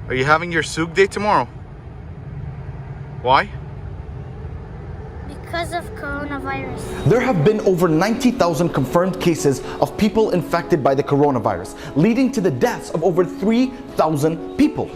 Are you having your souk day tomorrow? Why? Because of coronavirus. There have been over 90,000 confirmed cases of people infected by the coronavirus, leading to the deaths of over 3,000 people.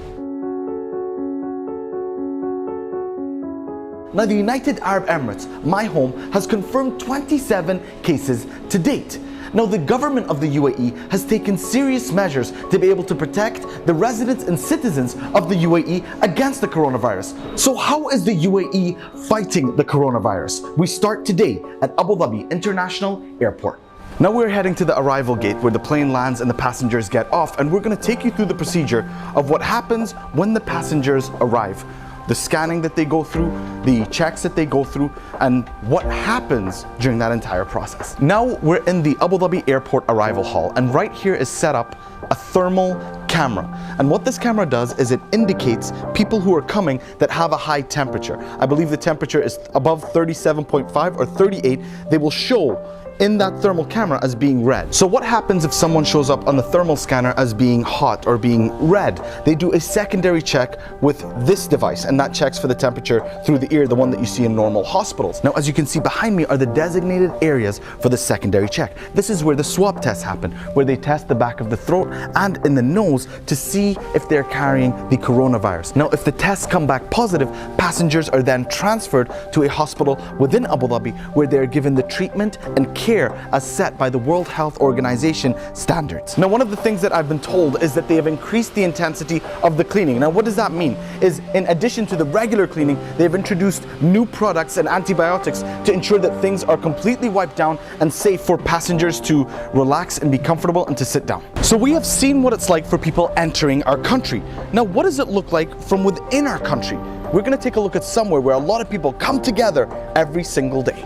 Now, the United Arab Emirates, my home, has confirmed 27 cases to date. Now, the government of the UAE has taken serious measures to be able to protect the residents and citizens of the UAE against the coronavirus. So how is the UAE fighting the coronavirus? We start today at Abu Dhabi International Airport. Now we're heading to the arrival gate where the plane lands and the passengers get off, and we're going to take you through the procedure of what happens when the passengers arrive. The scanning that they go through, the checks that they go through, and what happens during that entire process. Now we're in the Abu Dhabi Airport arrival hall, and right here is set up a thermal camera. And what this camera does is it indicates people who are coming that have a high temperature. I believe the temperature is above 37.5 or 38. They will show in that thermal camera as being red. So what happens if someone shows up on the thermal scanner as being hot or being red? They do a secondary check with this device, and that checks for the temperature through the ear, the one that you see in normal hospitals. Now, as you can see behind me are the designated areas for the secondary check. This is where the swab tests happen, where they test the back of the throat and in the nose to see if they're carrying the coronavirus. Now, if the tests come back positive, passengers are then transferred to a hospital within Abu Dhabi where they're given the treatment and care as set by the World Health Organization standards. Now, one of the things that I've been told is that they have increased the intensity of the cleaning. Now, what does that mean? Is in addition to the regular cleaning, they've introduced new products and antibiotics to ensure that things are completely wiped down and safe for passengers to relax and be comfortable and to sit down. So we have seen what it's like for people entering our country. Now, what does it look like from within our country? We're going to take a look at somewhere where a lot of people come together every single day.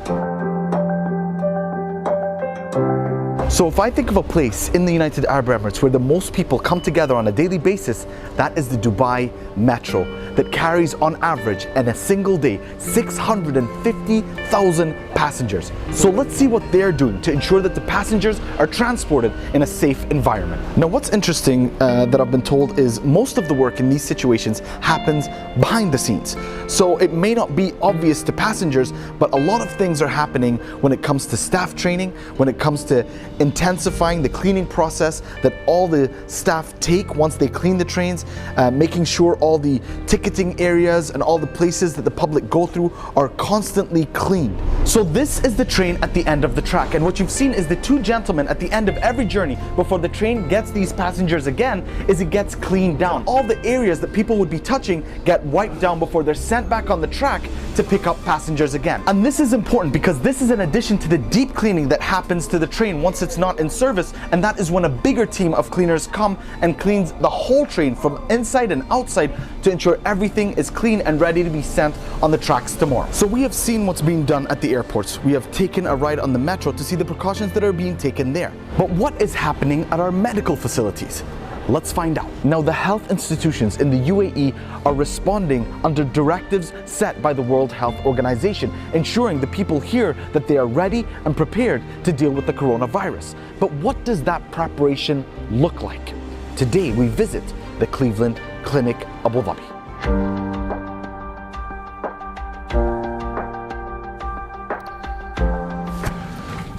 So if I think of a place in the United Arab Emirates where the most people come together on a daily basis, that is the Dubai Metro, that carries on average in a single day 650,000 passengers. So let's see what they're doing to ensure that the passengers are transported in a safe environment. Now, what's interesting that I've been told is most of the work in these situations happens behind the scenes. So it may not be obvious to passengers, but a lot of things are happening when it comes to staff training, when it comes to intensifying the cleaning process that all the staff take once they clean the trains, making sure all the ticketing areas and all the places that the public go through are constantly cleaned. So this is the train at the end of the track, and what you've seen is the two gentlemen at the end of every journey before the train gets these passengers again is it gets cleaned down. All the areas that people would be touching get wiped down before they're sent back on the track to pick up passengers again. And this is important because this is in addition to the deep cleaning that happens to the train once it's not in service, and that is when a bigger team of cleaners come and cleans the whole train from inside and outside to ensure everything is clean and ready to be sent on the tracks tomorrow. So we have seen what's being done at the airports. We have taken a ride on the metro to see the precautions that are being taken there. But what is happening at our medical facilities? Let's find out. Now, the health institutions in the UAE are responding under directives set by the World Health Organization, ensuring the people here that they are ready and prepared to deal with the coronavirus. But what does that preparation look like? Today, we visit the Cleveland Clinic Abu Dhabi.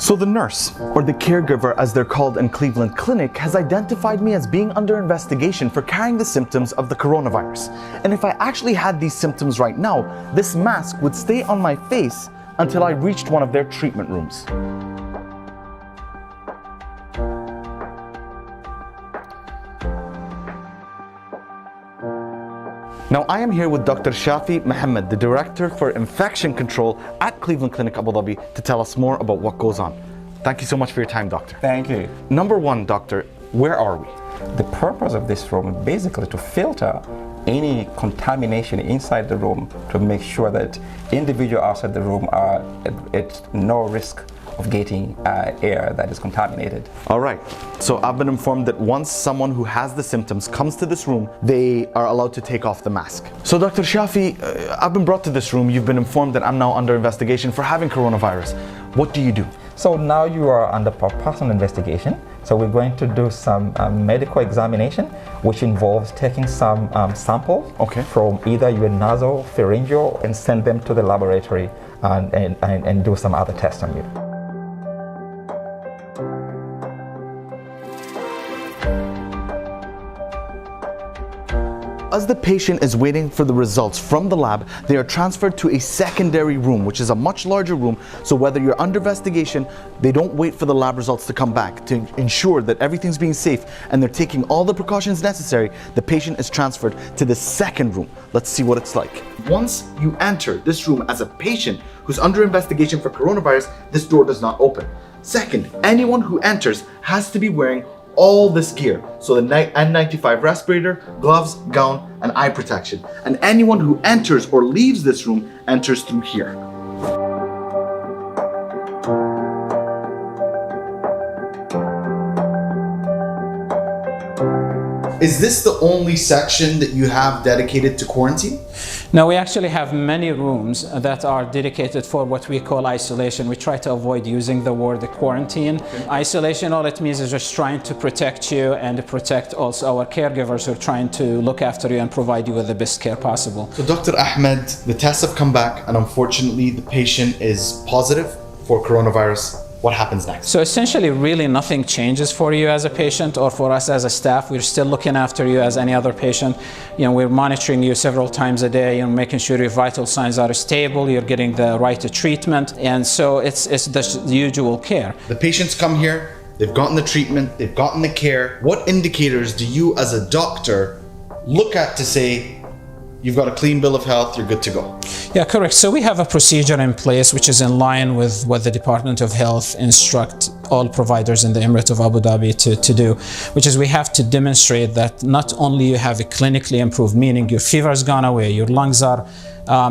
So the nurse, or the caregiver as they're called in Cleveland Clinic, has identified me as being under investigation for carrying the symptoms of the coronavirus. And if I actually had these symptoms right now, this mask would stay on my face until I reached one of their treatment rooms. Now, I am here with Dr. Shafi Mohammed, the Director for Infection Control at Cleveland Clinic Abu Dhabi, to tell us more about what goes on. Thank you so much for your time, Doctor. Thank you. Number one, Doctor, where are we? The purpose of this room is basically to filter any contamination inside the room to make sure that individuals outside the room are at no risk of getting air that is contaminated. All right, so I've been informed that once someone who has the symptoms comes to this room, they are allowed to take off the mask. So Dr. Shafi, I've been brought to this room. You've been informed that I'm now under investigation for having coronavirus. What do you do? So now you are under personal investigation. So we're going to do some medical examination, which involves taking some samples from either your nasal, pharyngeal, and send them to the laboratory and do some other tests on you. As the patient is waiting for the results from the lab, they are transferred to a secondary room, which is a much larger room. So whether you're under investigation, they don't wait for the lab results to come back to ensure that everything's being safe and they're taking all the precautions necessary. The patient is transferred to the second room. Let's see what it's like. Once you enter this room as a patient who's under investigation for coronavirus, this door does not open. Second, anyone who enters has to be wearing all this gear. So the N95 respirator, gloves, gown, and eye protection. And anyone who enters or leaves this room enters through here. Is this the only section that you have dedicated to quarantine? No, we actually have many rooms that are dedicated for what we call isolation. We try to avoid using the word quarantine. Isolation, all it means is just trying to protect you and protect also our caregivers who are trying to look after you and provide you with the best care possible. So Dr. Ahmed, the tests have come back and unfortunately the patient is positive for coronavirus. What happens next? So essentially, really nothing changes for you as a patient or for us as a staff. We're still looking after you as any other patient. We're monitoring you several times a day, making sure your vital signs are stable, you're getting the right treatment. And so it's the usual care. The patients come here, they've gotten the treatment, they've gotten the care. What indicators do you as a doctor look at to say, you've got a clean bill of health, you're good to go? Yeah, correct. So we have a procedure in place which is in line with what the Department of Health instruct all providers in the Emirate of Abu Dhabi to do, which is we have to demonstrate that not only you have a clinically improved, meaning your fever has gone away, your lungs are,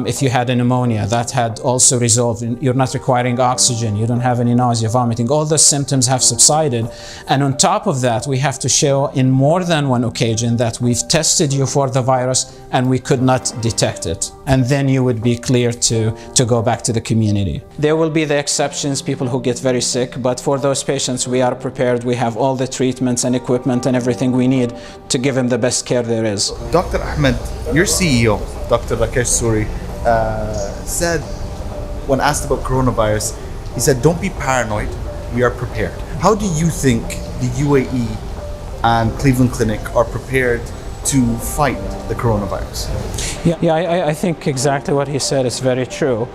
if you had a pneumonia, that had also resolved, you're not requiring oxygen, you don't have any nausea, vomiting, all the symptoms have subsided. And on top of that, we have to show in more than one occasion that we've tested you for the virus and we could not detect it. And then you would be clear to go back to the community. There will be the exceptions, people who get very sick, but for those patients, we are prepared. We have all the treatments and equipment and everything we need to give them the best care there is. Dr. Ahmed, your CEO, Dr. Rakesh Suri, said, when asked about coronavirus, he said, don't be paranoid, we are prepared. How do you think the UAE and Cleveland Clinic are prepared to fight the coronavirus? I think exactly what he said is very true.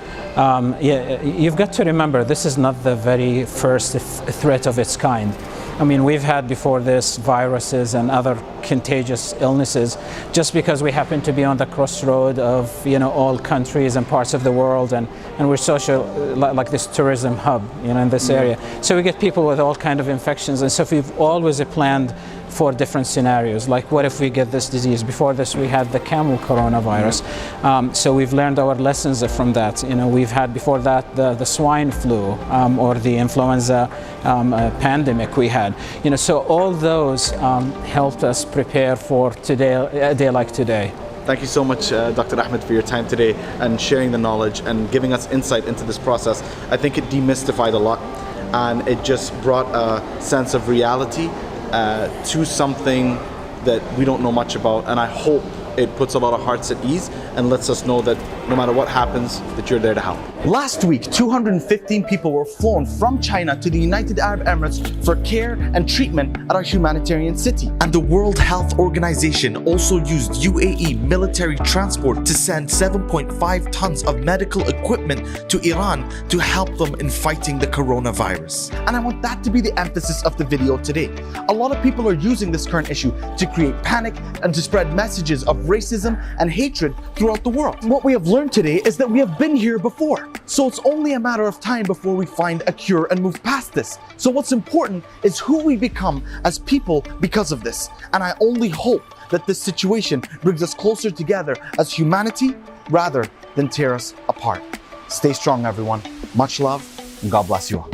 You've got to remember, this is not the very first threat of its kind. I mean, we've had before this viruses and other contagious illnesses just because we happen to be on the crossroad of all countries and parts of the world, and we're social, like this tourism hub in this area. So we get people with all kinds of infections, and so we've always planned for different scenarios, like what if we get this disease? Before this we had the camel coronavirus, so we've learned our lessons from that. We've had before that the swine flu or the influenza pandemic we had. So all those helped us prepare for today, a day like today. Thank you so much, Dr. Ahmed, for your time today and sharing the knowledge and giving us insight into this process. I think it demystified a lot and it just brought a sense of reality to something that we don't know much about, and I hope it puts a lot of hearts at ease and lets us know that no matter what happens, that you're there to help. Last week, 215 people were flown from China to the United Arab Emirates for care and treatment at our humanitarian city. And the World Health Organization also used UAE military transport to send 7.5 tons of medical equipment to Iran to help them in fighting the coronavirus. And I want that to be the emphasis of the video today. A lot of people are using this current issue to create panic and to spread messages of racism and hatred throughout the world. What we have learned today is that we have been here before. So it's only a matter of time before we find a cure and move past this. So what's important is who we become as people because of this. And I only hope that this situation brings us closer together as humanity rather than tear us apart. Stay strong, everyone. Much love, and God bless you all.